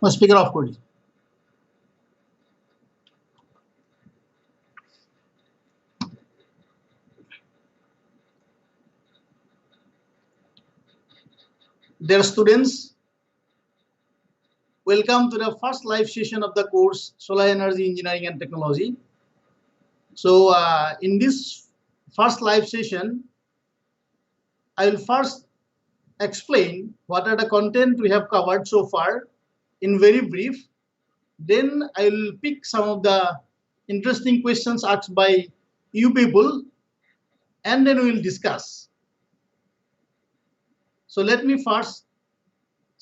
Speaker of করি। Dear students, welcome to the first live session of the course Solar Energy Engineering and Technology. So in this first live session, I will first explain what are the content we have covered so far in very brief. Then I will pick some of the interesting questions asked by you people, and then we will discuss. So let me first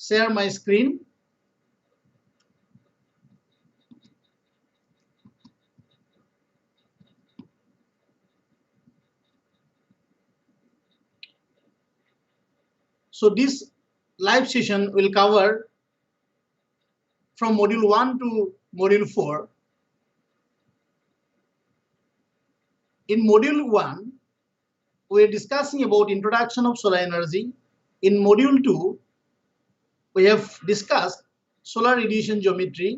share my screen. So this live session will cover from module 1 to module 4. In module 1, we are discussing about introduction of solar energy. In module 2, we have discussed solar radiation geometry.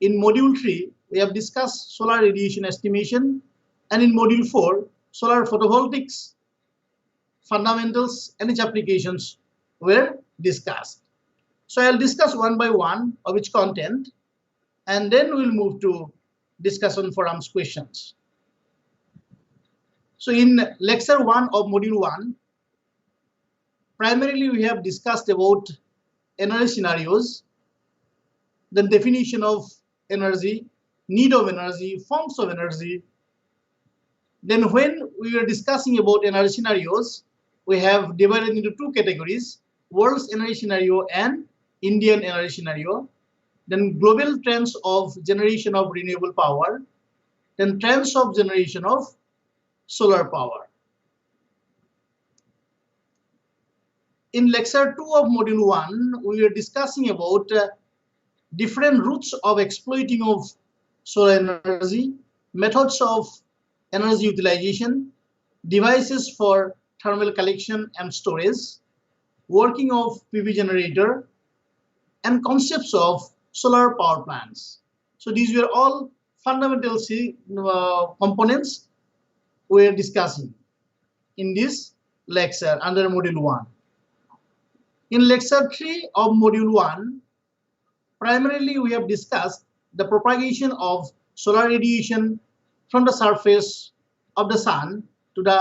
In module 3, we have discussed solar radiation estimation. And in module 4, solar photovoltaics fundamentals and its applications were discussed. So I'll discuss one by one of each content, and then we'll move to discussion forums questions. So in lecture 1 of module 1, primarily we have discussed about energy scenarios, the definition of energy, need of energy, forms of energy. Then when we were discussing about energy scenarios, we have divided into two categories: world's energy scenario and Indian energy scenario. Then global trends of generation of renewable power, then trends of generation of solar power. In lecture 2 of module 1, we are discussing about different routes of exploiting of solar energy, methods of energy utilization, devices for thermal collection and storage, working of PV generator, and concepts of solar power plants. So these were all fundamental components we are discussing in this lecture under module 1. In lecture 3 of module 1, primarily we have discussed the propagation of solar radiation from the surface of the sun to the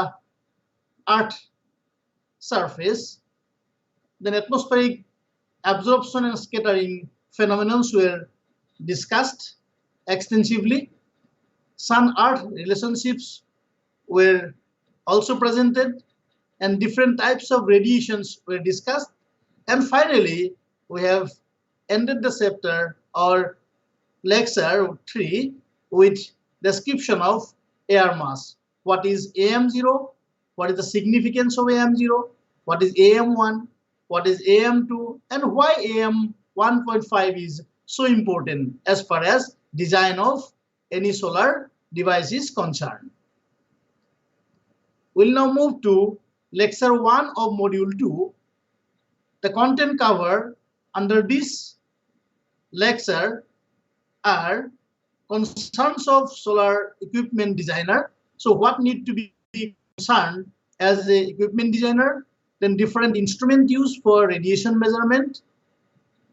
earth surface. Then atmospheric absorption and scattering phenomena were discussed extensively. Sun-earth relationships were also presented, and different types of radiations were discussed. And finally, we have ended the chapter or lecture 3 with description of air mass. What is AM0? What is the significance of AM0? What is AM1? What is AM2? And why AM 1.5 is so important as far as design of any solar device is concerned. We'll now move to lecture 1 of module 2. The content covered under this lecture are concerns of solar equipment designer. So what need to be concerned as a equipment designer, then different instrument used for radiation measurement,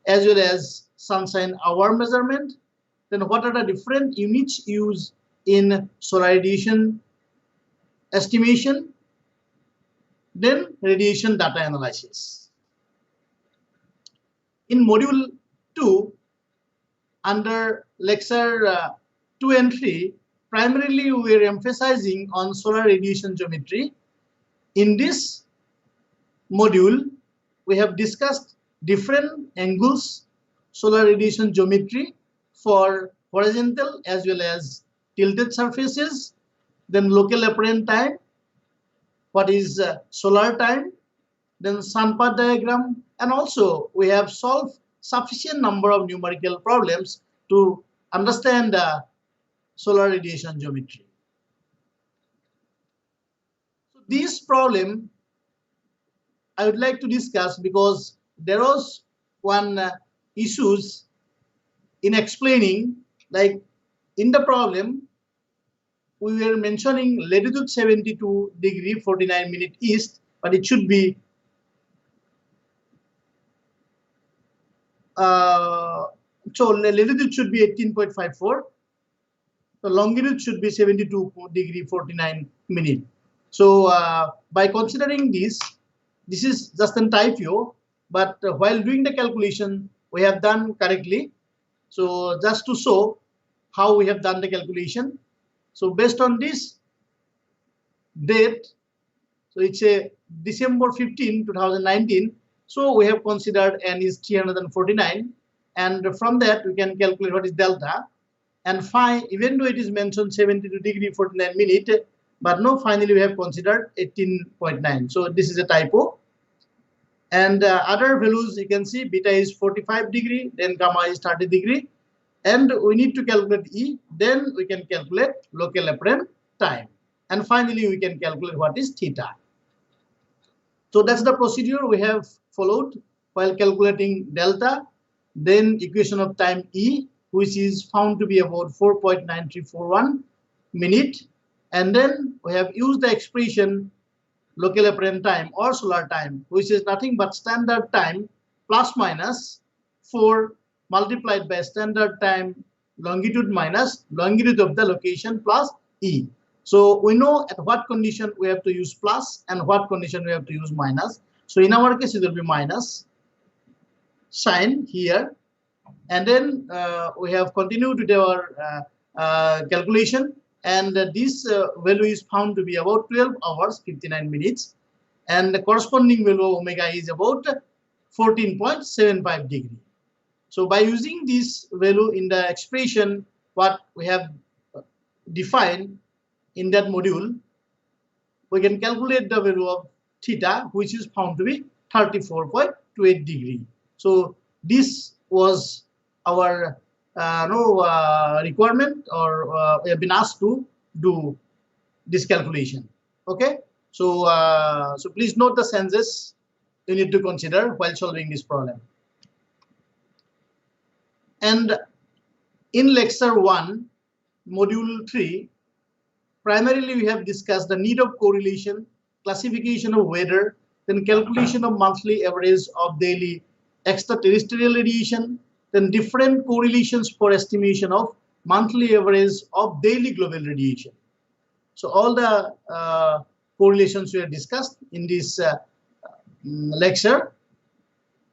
as well as sunshine hour measurement, then what are the different units used in solar radiation estimation, then radiation data analysis. In module 2, under lecture 2 and 3, primarily we are emphasizing on solar radiation geometry. In this module, we have discussed different angles, solar radiation geometry for horizontal as well as tilted surfaces, then local apparent time, what is solar time, then sun path diagram, and also we have solved sufficient number of numerical problems to understand the solar radiation geometry. So this problem I would like to discuss because there was one issues in explaining, like in the problem, we were mentioning latitude 72 degree 49 minute east, but it should be so latitude should be 18.54. The longitude should be 72 degree 49 minute. So by considering this is just a typo, but while doing the calculation, we have done correctly. So just to show how we have done the calculation. So based on this date, so it's a December 15, 2019. So we have considered n is 349, and from that we can calculate what is delta. And fine, even though it is mentioned 72 degree 49 minute, but no, finally we have considered 18.9. So this is a typo. And other values you can see, beta is 45 degree, then gamma is 30 degree. And we need to calculate E, then we can calculate local apparent time. And finally, we can calculate what is theta. So that's the procedure we have followed while calculating delta, then equation of time E, which is found to be about 4.9341 minute. And then we have used the expression local apparent time or solar time, which is nothing but standard time plus minus 4 multiplied by standard time longitude minus longitude of the location plus E. So we know at what condition we have to use plus and what condition we have to use minus. So in our case, it will be minus sign here. And then we have continued with our calculation. And this value is found to be about 12 hours, 59 minutes. And the corresponding value of omega is about 14.75 degree. So by using this value in the expression, what we have defined in that module, we can calculate the value of theta, which is found to be 34.28 degree. So this was our requirement, or we have been asked to do this calculation. Okay, so so please note the senses you need to consider while solving this problem. And in lecture 1, module 3, primarily we have discussed the need of correlation, classification of weather, then calculation of monthly average of daily extraterrestrial radiation, then different correlations for estimation of monthly average of daily global radiation. So all the correlations we have discussed in this lecture.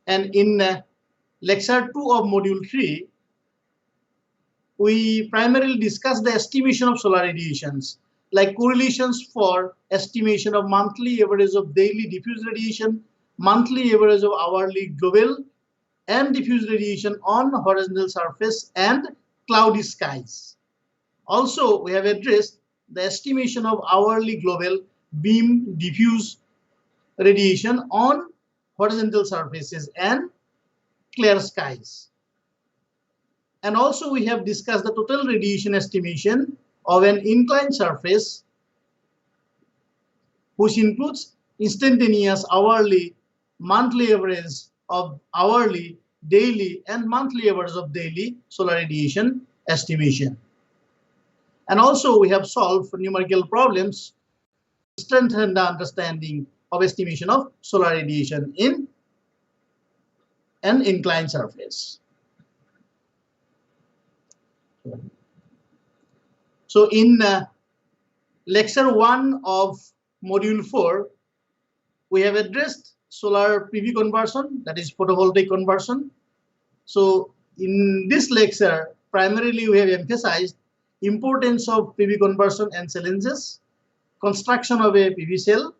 And in lecture 2 of module 3, we primarily discuss the estimation of solar radiations, like correlations for estimation of monthly average of daily diffuse radiation, monthly average of hourly global and diffuse radiation on horizontal surface and cloudy skies. Also, we have addressed the estimation of hourly global beam diffuse radiation on horizontal surfaces and clear skies. And also we have discussed the total radiation estimation of an inclined surface, which includes instantaneous, hourly, monthly average of hourly, daily, and monthly average of daily solar radiation estimation. And also we have solved numerical problems to strengthen the understanding of estimation of solar radiation in an inclined surface. So in lecture 1 of module 4, we have addressed solar PV conversion, that is photovoltaic conversion. So in this lecture, primarily we have emphasized importance of PV conversion and challenges, construction of a PV cell,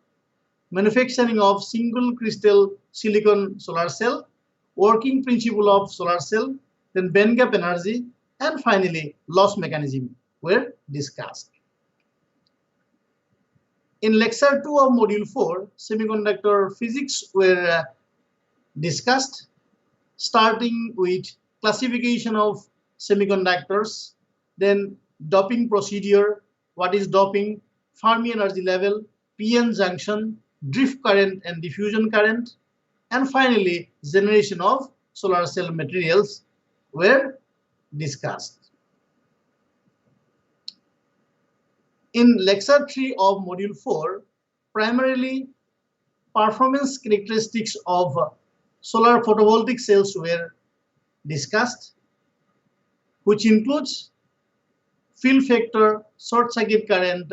manufacturing of single crystal silicon solar cell, working principle of solar cell, then band gap energy, and finally loss mechanism were discussed. In lecture 2 of module 4, semiconductor physics were discussed, starting with classification of semiconductors, then doping procedure, what is doping, Fermi energy level, PN junction, drift current and diffusion current, and finally generation of solar cell materials were discussed. In lecture 3 of module 4, primarily performance characteristics of solar photovoltaic cells were discussed, which includes fill factor, short circuit current,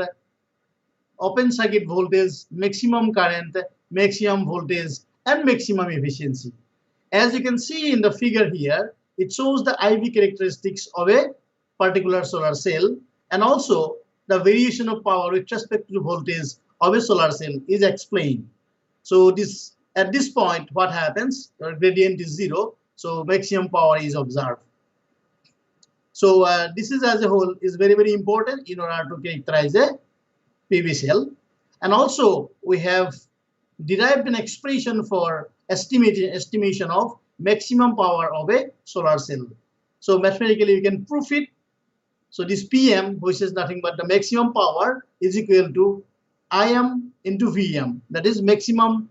open circuit voltage, maximum current, maximum voltage, and maximum efficiency. As you can see in the figure here, it shows the IV characteristics of a particular solar cell, and also the variation of power with respect to voltage of a solar cell is explained. So this at this point, what happens? The gradient is 0, so maximum power is observed. So this is as a whole is very, very important in order to characterize a PV cell. And also we have derived an expression for estimation of maximum power of a solar cell. So mathematically you can prove it. So this PM, which is nothing but the maximum power, is equal to Im into Vm, that is maximum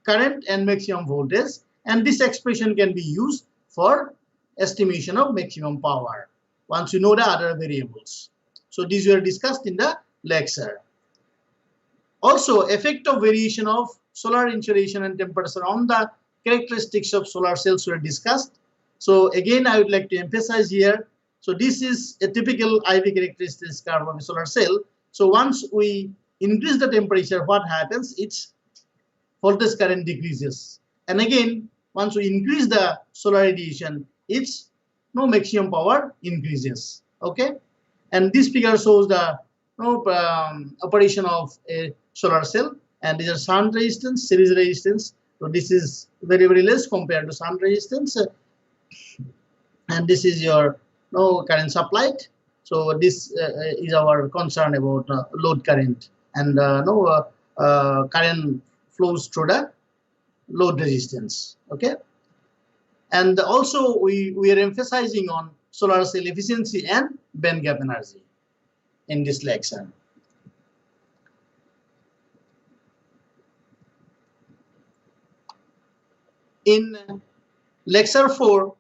current and maximum voltage, and this expression can be used for estimation of maximum power once you know the other variables. So these were discussed in the lecture. Also, effect of variation of solar insolation and temperature on the characteristics of solar cells were discussed. So again, I would like to emphasize here. So this is a typical IV characteristics curve of a solar cell. So once we increase the temperature, what happens? Its voltage current decreases. And again, once we increase the solar radiation, its maximum power increases. Okay, and this figure shows the operation of a solar cell, and these are shunt resistance, series resistance. So this is very, very less compared to shunt resistance, and this is your current supplied. So this is our concern about load current, and current flows through the load resistance. Okay, and also we are emphasizing on solar cell efficiency and band gap energy in this lecture. In lecture 4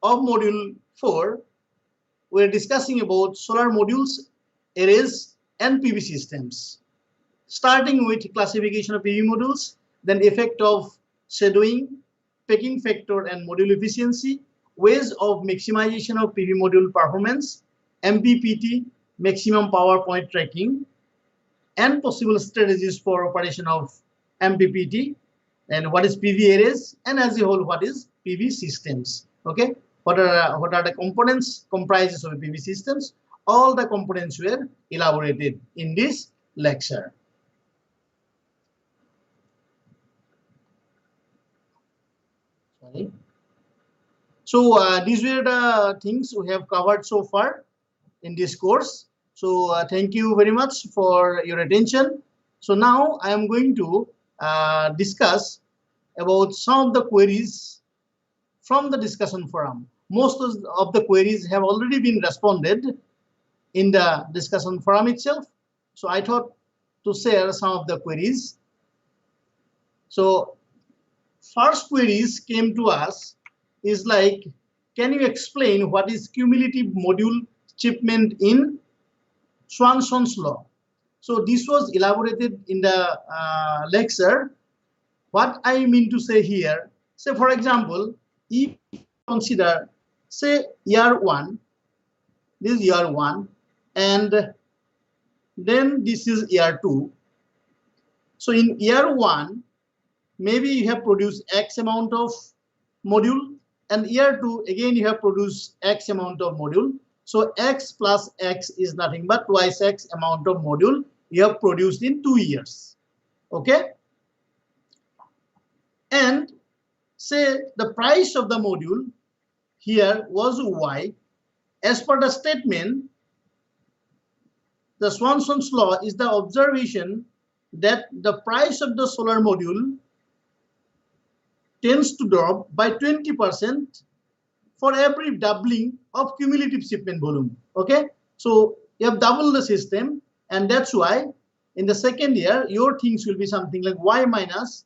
of module 4, we are discussing about solar modules, arrays, and PV systems. Starting with classification of PV modules, then effect of shadowing, packing factor, and module efficiency, ways of maximization of PV module performance, MPPT, maximum power point tracking, and possible strategies for operation of MPPT, and what is PV arrays, and as a whole, what is PV systems. Okay, what are the components comprises of PV systems? All the components were elaborated in this lecture. Sorry. So these were the things we have covered so far in this course. So thank you very much for your attention. So now I am going to discuss about some of the queries from the discussion forum. Most of the queries have already been responded in the discussion forum itself. So I thought to share some of the queries. So first queries came to us is like, can you explain what is cumulative module shipment in Swanson's law? So this was elaborated in the lecture. What I mean to say here, say for example, if you consider, say year 1, this is year 1, and then this is year 2. So in year 1, maybe you have produced X amount of module, and year 2 again you have produced X amount of module. So X plus X is nothing but twice X amount of module you have produced in 2 years. Okay, and say the price of the module here was Y. As per the statement, the Swanson's law is the observation that the price of the solar module tends to drop by 20% for every doubling of cumulative shipment volume. Okay, so you have doubled the system, and that's why in the second year your things will be something like Y minus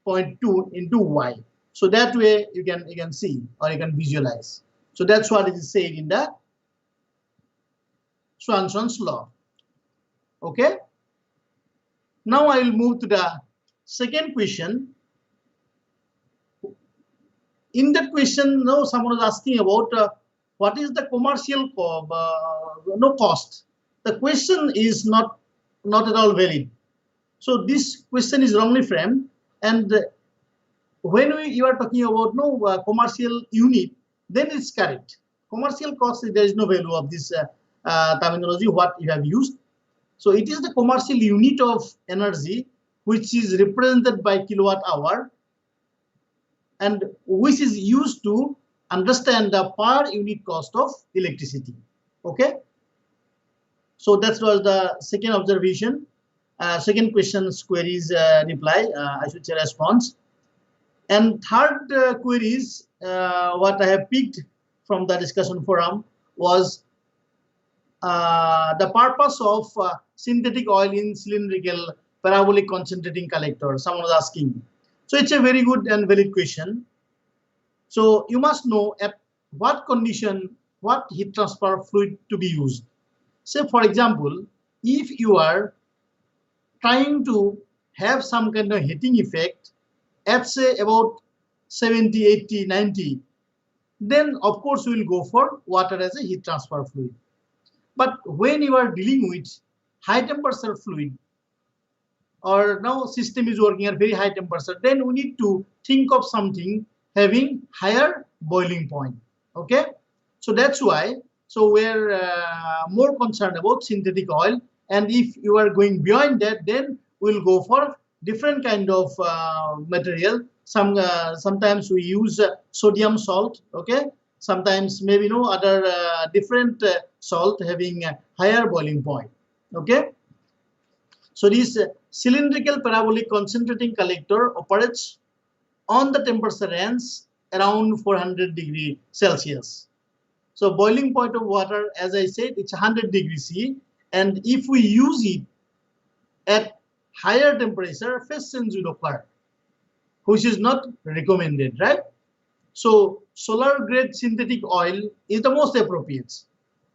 0.2 into Y. So that way you can see or you can visualize. So that's what it is said in the Swanson's law. Okay. Now I will move to the second question. In that question, now someone is asking about what is the commercial cost. The question is not at all valid. So this question is wrongly framed, and when you are talking about commercial unit, then it's correct. Commercial cost, there is no value of this terminology what you have used. So it is the commercial unit of energy which is represented by kilowatt hour, and which is used to understand the per unit cost of electricity. Okay. So that was the second observation. Second question's queries reply, I should say response. And third queries, what I have picked from the discussion forum was the purpose of synthetic oil in cylindrical parabolic concentrating collector. Someone was asking. So it's a very good and valid question. So you must know at what condition, what heat transfer fluid to be used. Say for example, if you are trying to have some kind of heating effect at say about 70, 80, 90, then of course we will go for water as a heat transfer fluid. But when you are dealing with high temperature fluid, or now system is working at very high temperature, then we need to think of something having higher boiling point. Okay, so that's why we're more concerned about synthetic oil, and if you are going beyond that, then we'll go for different kind of material. Sometimes we use sodium salt. Okay, sometimes maybe other different salt having a higher boiling point. Okay, so this cylindrical parabolic concentrating collector operates on the temperature range around 400 degrees Celsius. So boiling point of water, as I said, it's 100 degrees C, and if we use it at higher temperature, phase change will occur, which is not recommended, right? So solar grade synthetic oil is the most appropriate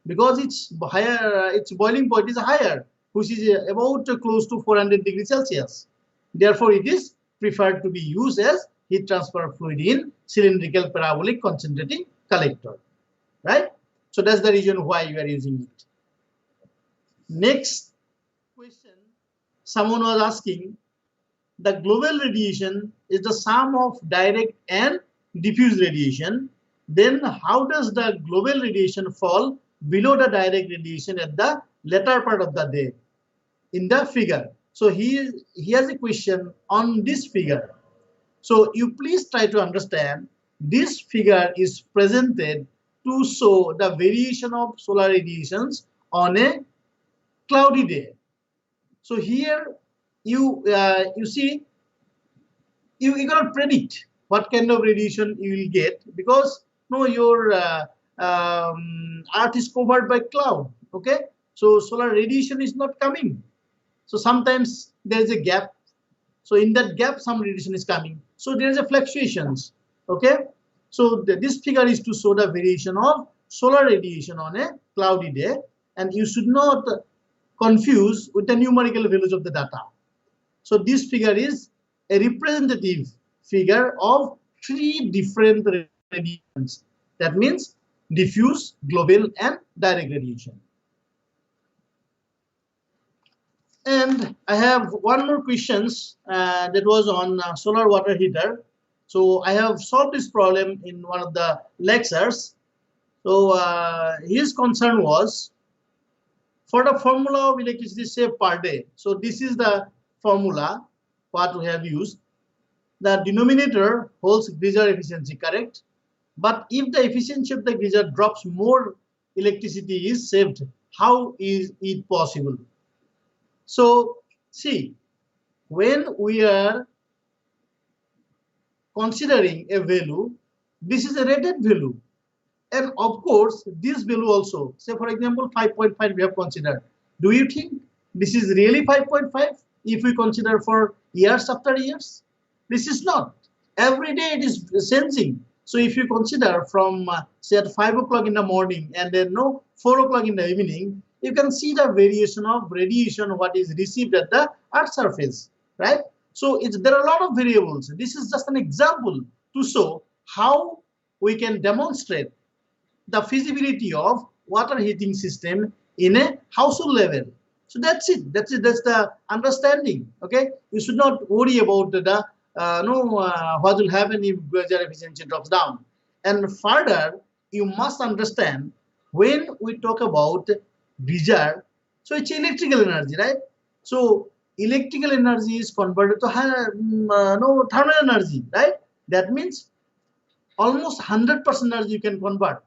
because its higher, its boiling point is higher, which is about close to 400 degrees Celsius. Therefore, it is preferred to be used as heat transfer fluid in cylindrical parabolic concentrating collector, right? So that's the reason why you are using it. Next question, someone was asking, the global radiation is the sum of direct and diffuse radiation. Then how does the global radiation fall below the direct radiation at the latter part of the day in the figure? So he has a question on this figure. So you please try to understand, this figure is presented to show the variation of solar radiations on a cloudy day. So here you see, you cannot predict what kind of radiation you will get because your earth is covered by cloud. Okay, so solar radiation is not coming. So sometimes there is a gap. So in that gap, some radiation is coming. So there is a fluctuations. Okay, so this figure is to show the variation of solar radiation on a cloudy day, and you should not confuse with the numerical values of the data. So this figure is a representative figure of three different radiations. That means diffuse, global, and direct radiation. And I have one more questions that was on solar water heater. So I have solved this problem in one of the lectures. So his concern was for the formula of electricity saved per day. So this is the formula what we have used. The denominator holds geyser efficiency, correct? But if the efficiency of the geyser drops, more electricity is saved. How is it possible? So see, when we are considering a value, this is a rated value. And of course, this value also, say for example, 5.5 we have considered. Do you think this is really 5.5 if we consider for years after years? This is not. Every day it is changing. So if you consider from say at 5 o'clock in the morning and then 4 o'clock in the evening, you can see the variation of radiation what is received at the Earth surface, right? So there are a lot of variables. This is just an example to show how we can demonstrate the feasibility of water heating system in a household level. So that's it. That's the understanding. Okay, you should not worry about the what will happen if geyser efficiency drops down. And further, you must understand when we talk about geyser, so it's electrical energy, right? So electrical energy is converted to thermal energy, right? That means almost 100% energy you can convert.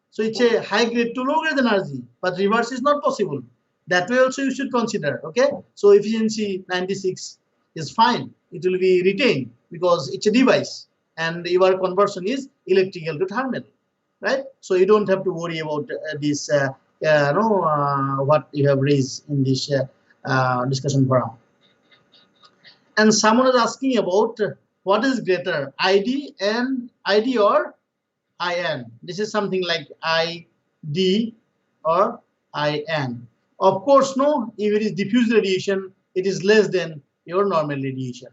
So it's a high grade to low grade energy, but reverse is not possible. That way also you should consider. Okay, so efficiency 96 is fine. It will be retained because it's a device and your conversion is electrical to thermal, right? So you don't have to worry about this. What you have raised in this discussion forum. And someone is asking about what is greater, ID or IN. This is something like ID or IN. Of course, no, if it is diffuse radiation, it is less than your normal radiation.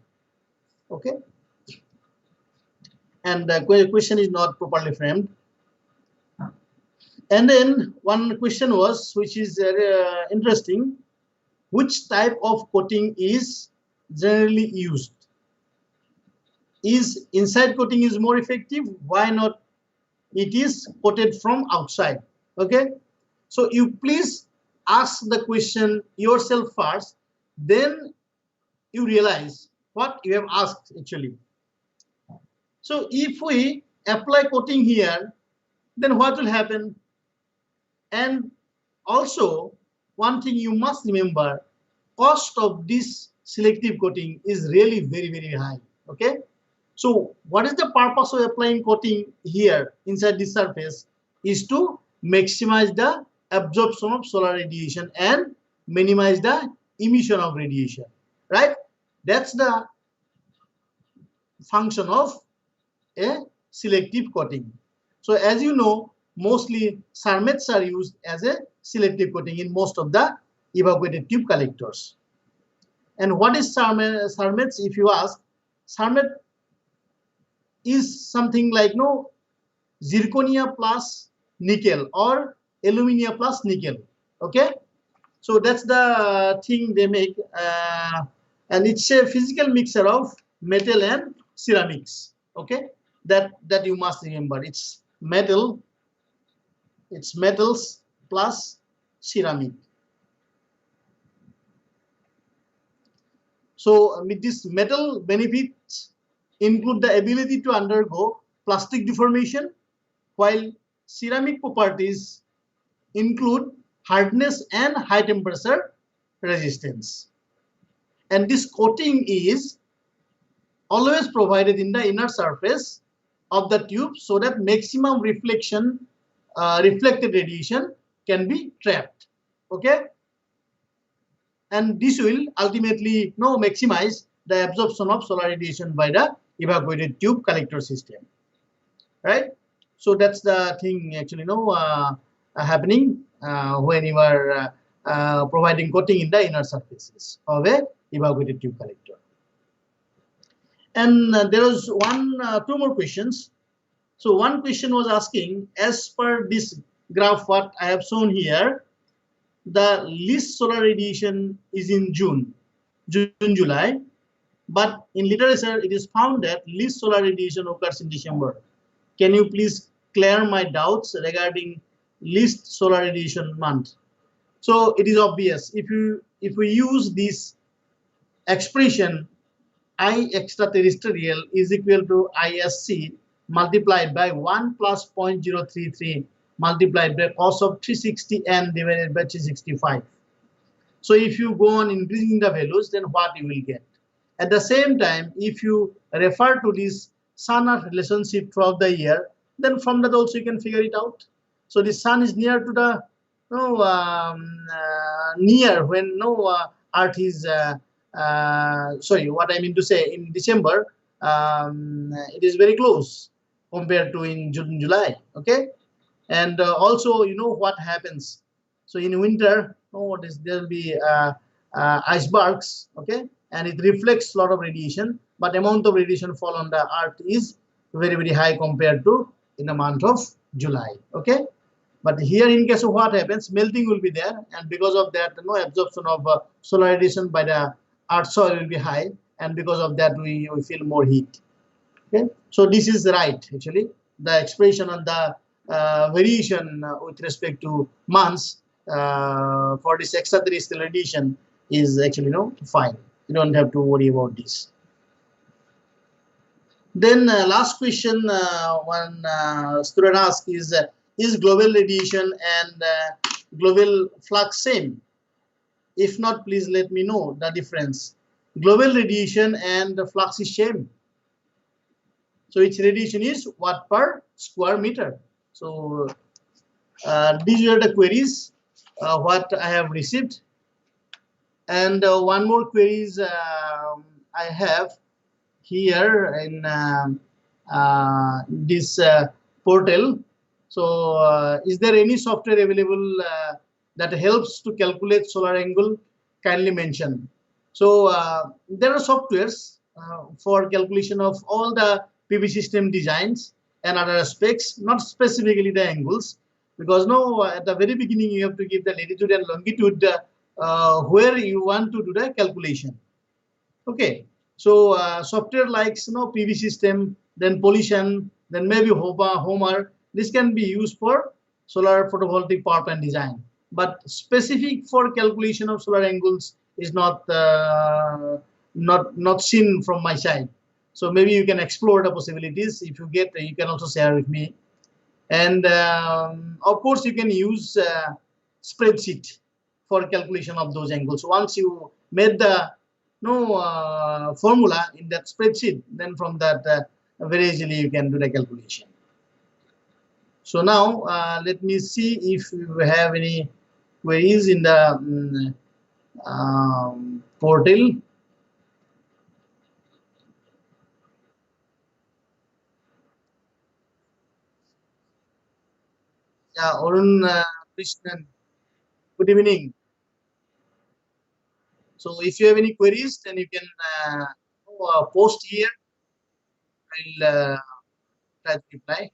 Okay. And the question is not properly framed. And then one question was, which is interesting, which type of coating is generally used? Is inside coating is more effective? Why not it is coated from outside? Okay, so you please ask the question yourself first, then you realize what you have asked actually. So if we apply coating here, then what will happen? And also one thing you must remember, cost of this selective coating is really very high. Okay, so what is the purpose of applying coating here inside this surface is to maximize the absorption of solar radiation and minimize the emission of radiation, right? That's the function of a selective coating. So as you know, mostly cermets are used as a selective coating in most of the evacuated tube collectors. And what is cermets? If you ask, cermet is something like zirconia plus nickel or aluminium plus nickel. Okay, so that's the thing they make, and it's a physical mixture of metal and ceramics. Okay, that you must remember. It's metals plus ceramic. So with this metal benefits include the ability to undergo plastic deformation, while ceramic properties include hardness and high temperature resistance. And this coating is always provided in the inner surface of the tube so that maximum reflected radiation can be trapped. Okay, and this will ultimately maximize the absorption of solar radiation by the evacuated tube collector system, right? So that's the thing actually happening when you are providing coating in the inner surfaces of a evacuated tube collector. And there was two more questions. So one question was asking, as per this graph what I have shown here, the least solar radiation is in June, July, but in literature it is found that least solar radiation occurs in December. Can you please clear my doubts regarding least solar radiation month? So it is obvious, if we use this expression, I extraterrestrial is equal to ISC multiplied by 1 plus 0.033 multiplied by cos of 360n divided by 365. So if you go on increasing the values, then what you will get? At the same time, if you refer to this sun-earth relationship throughout the year, then from that also you can figure it out. So the sun is near to the near when earth is sorry, what I mean to say, in December it is very close. compared to in June, July. Okay, and also you know what happens. So in winter, oh, what is there will be icebergs. Okay, and it reflects a lot of radiation, but amount of radiation fall on the Earth is very high compared to in the month of July. Okay, but here in case of what happens, melting will be there, and because of that, no absorption of solar radiation by the Earth soil will be high, and because of that, we feel more heat. Okay, so this is right actually. The expression on the variation with respect to months for this extraterrestrial radiation is actually fine. You don't have to worry about this. Then last question one student asked is global radiation and global flux same? If not, please let me know the difference. Global radiation and the flux is same. So its radiation is watt per square meter. So these are the queries what I have received. And one more queries I have here in this portal. So is there any software available that helps to calculate solar angle? Kindly mention. So there are softwares for calculation of all the PV system designs and other aspects, not specifically the angles, because no, at the very beginning you have to give the latitude and longitude where you want to do the calculation. Okay, so software like PV system, then pollution, then maybe Homer. This can be used for solar photovoltaic power plant design, but specific for calculation of solar angles is not seen from my side. So maybe you can explore the possibilities. If you get, you can also share with me. And of course, you can use spreadsheet for calculation of those angles. Once you made the formula in that spreadsheet, then from that very easily you can do the calculation. So now let me see if you have any queries in the portal. Yeah, Arun Krishnan, good evening. So if you have any queries, then you can post here. I'll try to reply.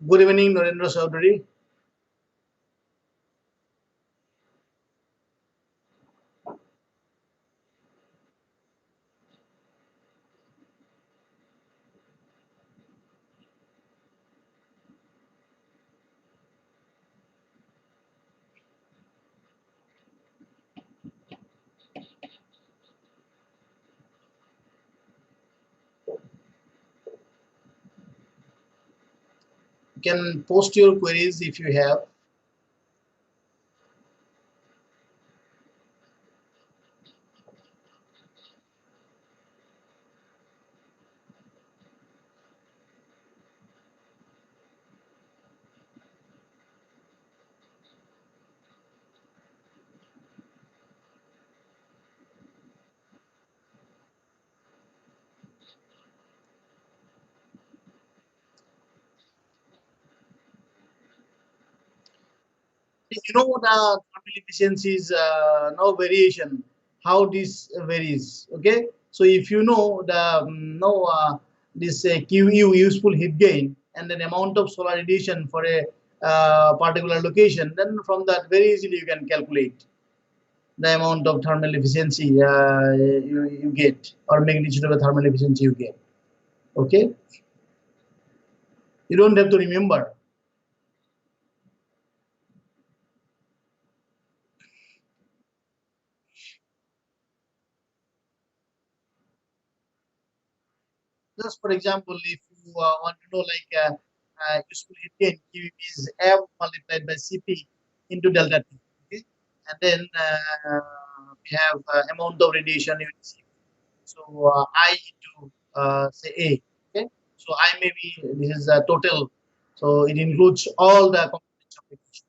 Good evening, Narendra Chaudhary. You can post your queries if you have. You know the thermal efficiency is no variation. How this varies? Okay, so if you know the no this QU useful heat gain and then amount of solar radiation for a particular location, then from that very easily you can calculate the amount of thermal efficiency you get or magnitude of the thermal efficiency you get. Okay, you don't have to remember. Just for example, if you want to know like useful heat gain, Q is F multiplied by Cp into delta T. Okay, and then we have amount of radiation you receive. So I into say A. Okay. So I may be this is a total. So it includes all the components of radiation.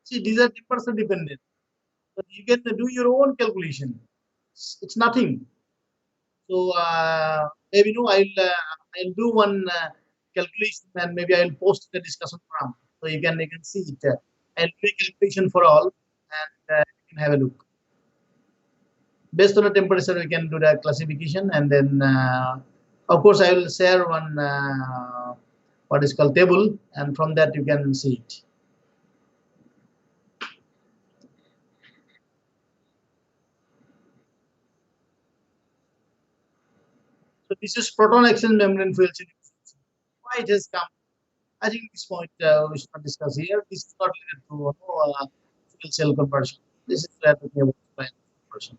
See, these are temperature dependent. But you can do your own calculation. It's nothing. So maybe no, I'll do one calculation and maybe I'll post the discussion forum so you can see it. I'll do a calculation for all and you can have a look. Based on the temperature, we can do the classification and then of course I will share one what is called table and from that you can see it. So this is proton exchange membrane fuel cell. Why it has come? I think this point we should not discuss here. This is not related to fuel cell conversion. This is talking about fuel conversion.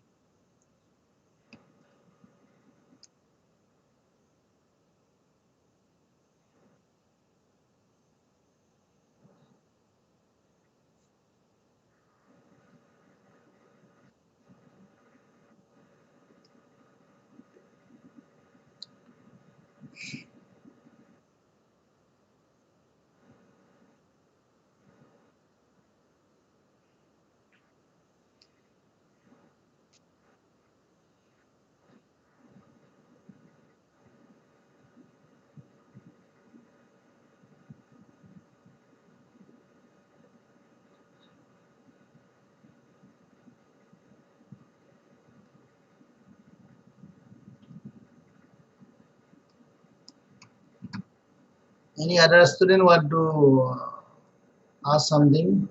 Any other student want to ask something?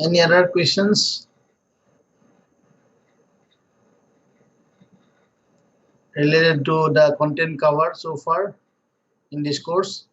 Any other questions related to the content covered so far in this course?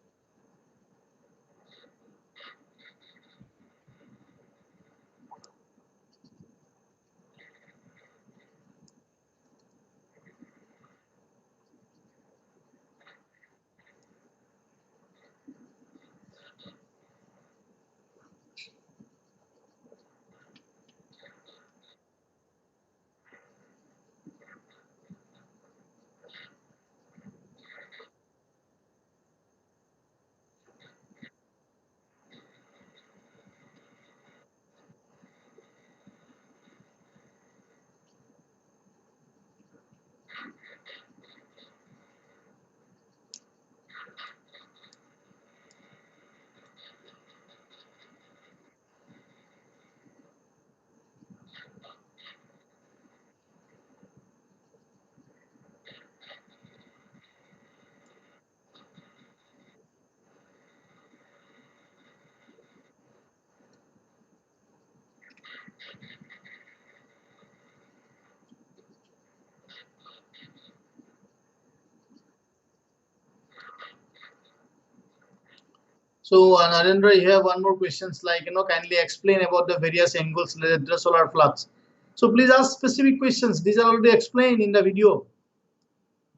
So, Narendra, you have one more questions like, kindly explain about the various angles related to the solar flux. So, please ask specific questions. These are already explained in the video.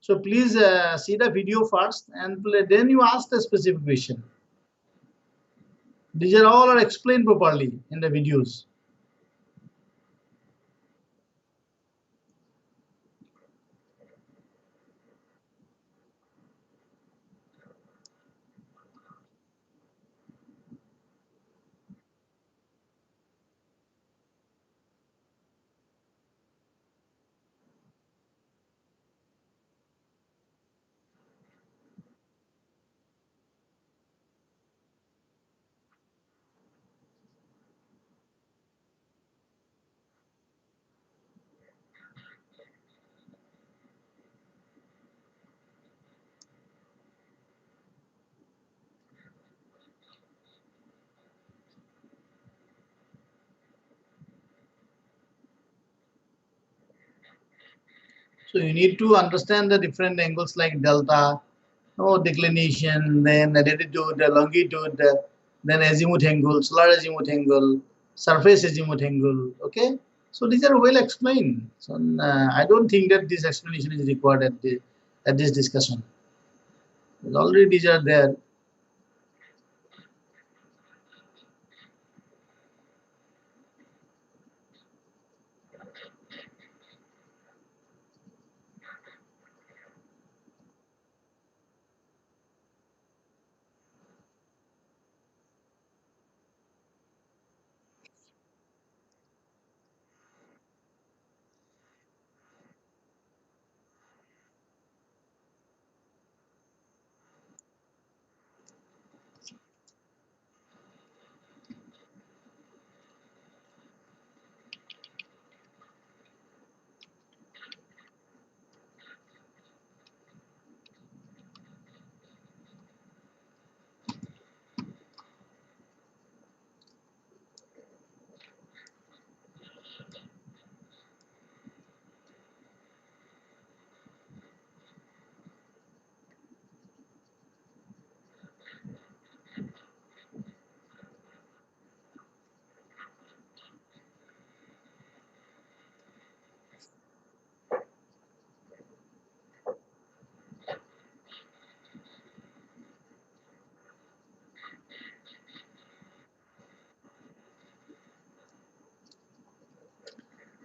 So, please see the video first and then you ask the specific question. These are all are explained properly in the videos. So, you need to understand the different angles like delta, declination, then latitude, longitude, then azimuth angle, solar azimuth angle, surface azimuth angle. Okay, so these are well explained. So I don't think that this explanation is required at this discussion. Already these are there.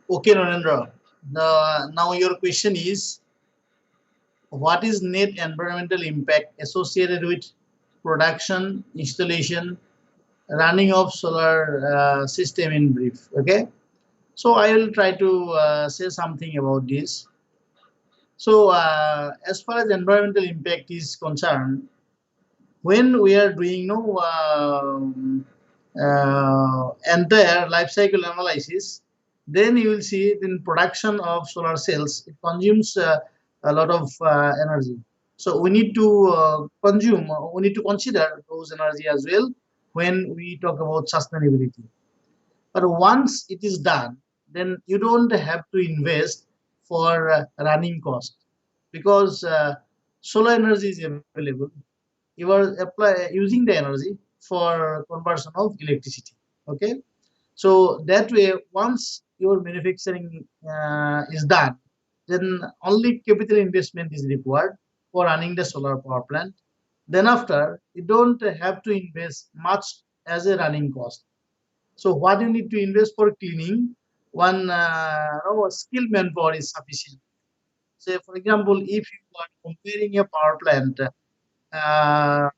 Okay, Narendra. Now your question is, what is net environmental impact associated with production, installation, running of solar system in brief? Okay. So I will try to say something about this. So as far as environmental impact is concerned, when we are doing entire life cycle analysis, then you will see in production of solar cells, it consumes a lot of energy. So we need to we need to consider those energy as well when we talk about sustainability. But once it is done, then you don't have to invest for running cost because solar energy is available. You are using the energy for conversion of electricity. Okay, so that way, once your manufacturing is done, then only capital investment is required for running the solar power plant. Then after, you don't have to invest much as a running cost. So what you need to invest for cleaning, one skilled manpower is sufficient. Say, for example, if you are comparing a power plant uh,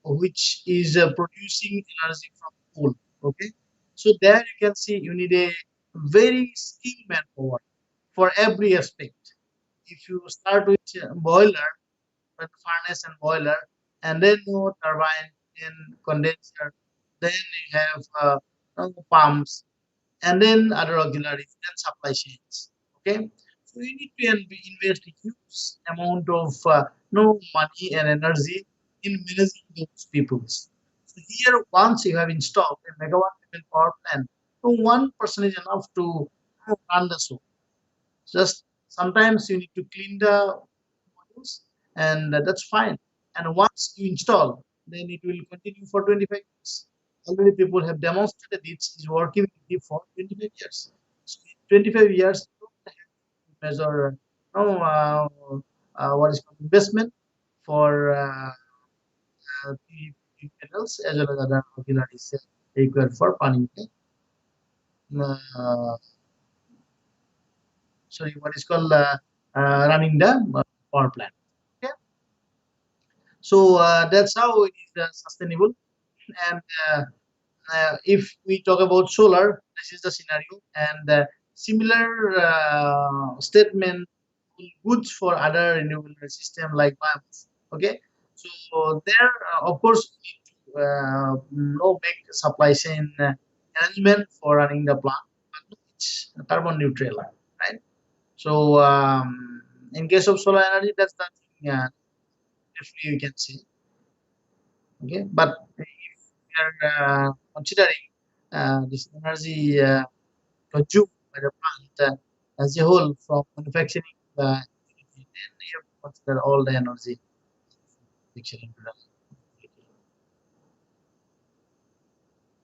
which is producing energy from coal, okay, so there you can see you need a very skilled manpower for every aspect. If you start with boiler, with furnace and boiler, and then turbine, then condenser, then you have pumps, and then other auxiliaries, then supply chains. Okay, so you need to invest a huge amount of no money and energy in managing those peoples. So here, once you have installed a megawatt level power plant, so one person is enough to run the show. Just sometimes you need to clean the modules, and that's fine. And once you install, then it will continue for 25 years. Already people have demonstrated it is working for 25 years. So in 25 years, you don't have to measure what is called investment for PV panels as well as other auxiliaries required for planning. Uh, Sorry, what is called running the power plant. Okay, so that's how it is sustainable. And if we talk about solar, this is the scenario, and similar statement goods for other renewable energy system like biomass. Okay, so there, of course, we need to make supply chain arrangement for running the plant, but it's carbon neutral, right? So in case of solar energy, that's the thing. Definitely, you can see. Okay, but if we are considering this energy consumed by the plant as a whole from manufacturing the utility, then you have to consider all the energy manufacturing to the utility.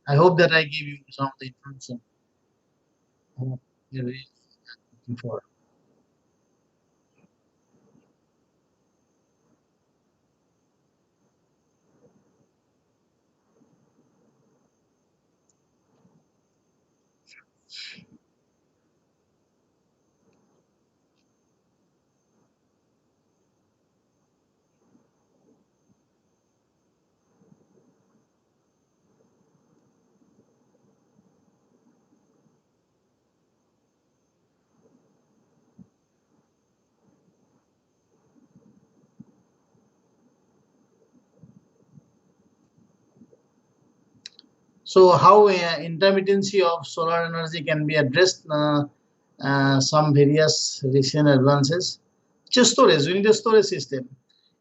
I hope that I gave you some of the information you're really looking for. So, how intermittency of solar energy can be addressed? Some various recent advances. Just storage, we need a storage system.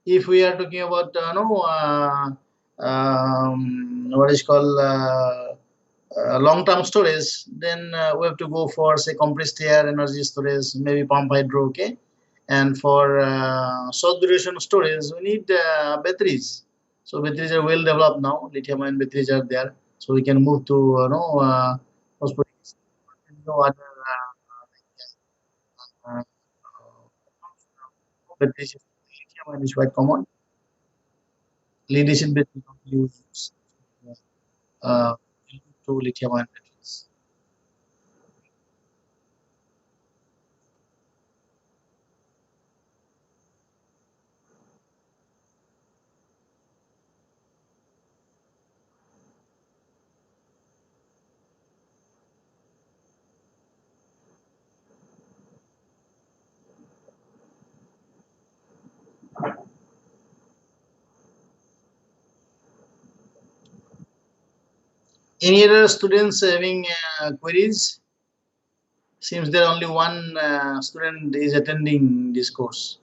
If we are talking about no, what is called long-term storage, then we have to go for say compressed air energy storage, maybe pump hydro. Okay, and for short duration storage, we need batteries. So batteries are well developed now. Lithium-ion batteries are there, so we can move to phosphorus. No other uh, batteries. Lithium-ion is quite common. Lead acid batteries we use uh, to lithium-ion batteries. Any other students having queries? Seems there only one student is attending this course.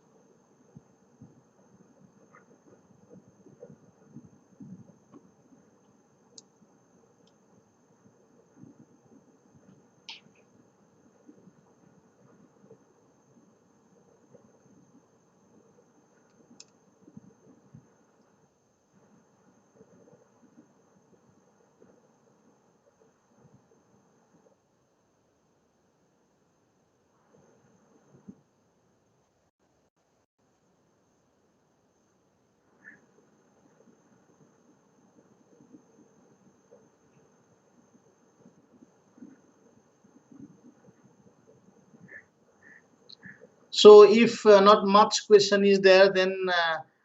So if not much question is there, then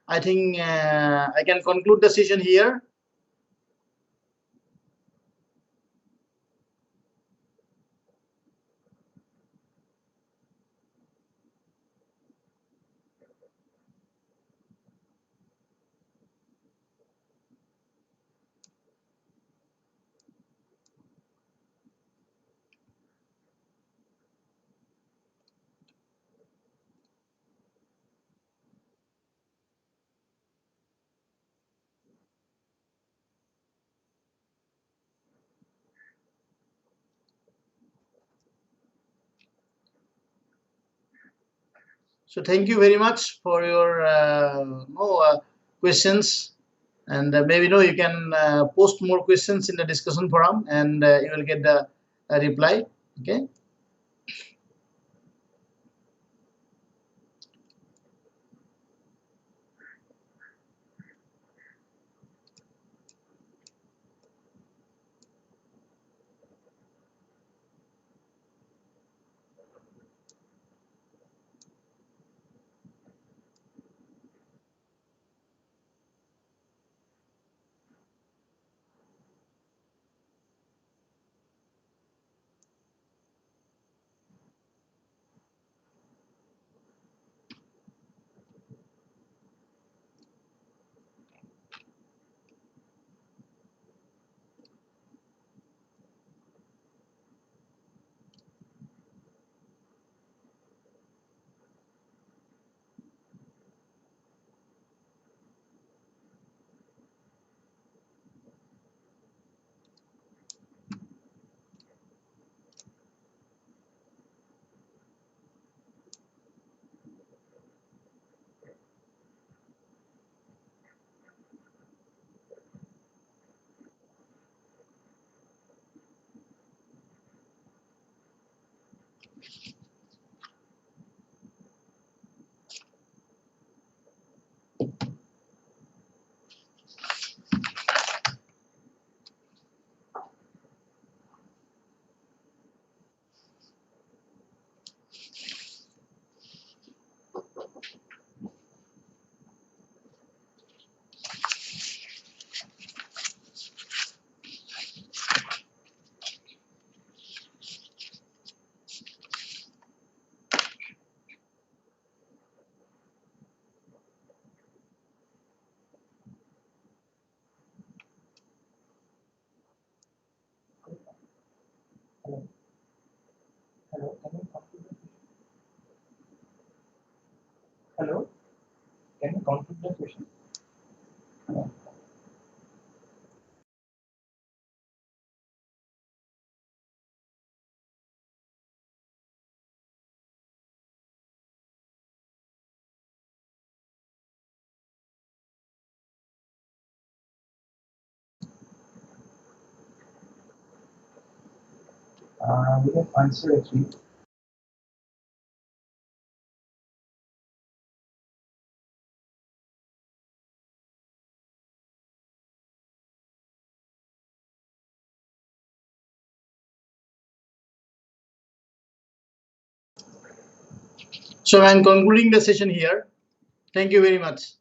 I think I can conclude the session here. So thank you very much for your questions. And maybe you can post more questions in the discussion forum, and you will get the reply. Okay. Hello, can you complete the Hello, can you complete the question? We have answered actually. So I'm concluding the session here. Thank you very much.